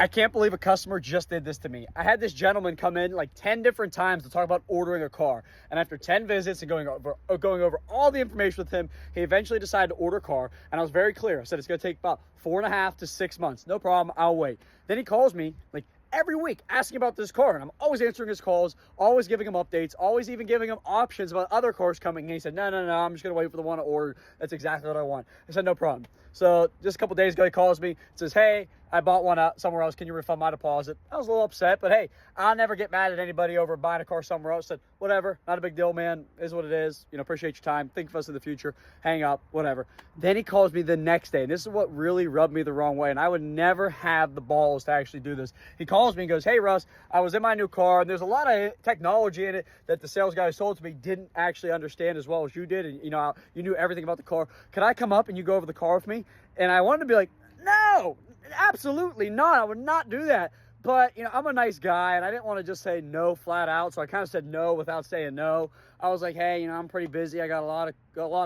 I can't believe a customer just did this to me. I had this gentleman come in like 10 different times to talk about ordering a car. And after 10 visits and going over all the information with him, he eventually decided to order a car. And I was very clear. I said, it's going to take about 4.5 to 6 months. No problem. I'll wait. Then he calls me like every week asking about this car, and I'm always answering his calls, always giving him updates, always even giving him options about other cars coming. And he said, no, I'm just gonna wait for the one to order. That's exactly what I want. I said, no problem. So just a couple days ago, he calls me, says, hey, I bought one out somewhere else. Can you refund my deposit? I was a little upset, but hey, I'll never get mad at anybody over buying a car somewhere else. Said, whatever, not a big deal, man. Is what it is. Appreciate your time. Think of us in the future. Hang up, whatever. Then he calls me the next day, and this is what really rubbed me the wrong way, and I would never have the balls to actually do this. He calls me and goes, hey, Russ, I was in my new car, and there's a lot of technology in it that the sales guy sold to me didn't actually understand as well as you did, and you knew everything about the car. Could I come up and you go over the car with me? And I wanted to be like, no, absolutely not. I would not do that. But, I'm a nice guy, and I didn't want to just say no flat out. So I kind of said no without saying no. I was like, hey, I'm pretty busy. I got a lot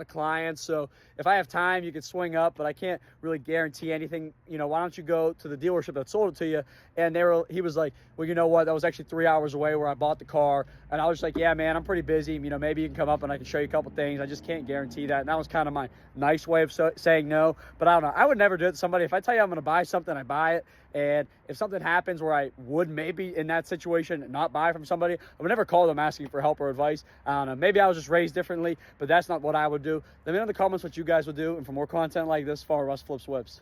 of clients. So if I have time, you could swing up, but I can't really guarantee anything. Why don't you go to the dealership that sold it to you? And he was like, well, you know what? That was actually 3 hours away where I bought the car. And I was just like, yeah, man, I'm pretty busy. Maybe you can come up and I can show you a couple things. I just can't guarantee that. And that was kind of my nice way of saying no. But I don't know. I would never do it to somebody. If I tell you I'm going to buy something, I buy it. And if something happens where I would maybe in that situation not buy from somebody, I would never call them asking for help or advice. I don't know. Maybe I was just raised differently, but that's not what I would do. Let me know in the comments what you guys would do. And for more content like this, follow Russ Flips Whips.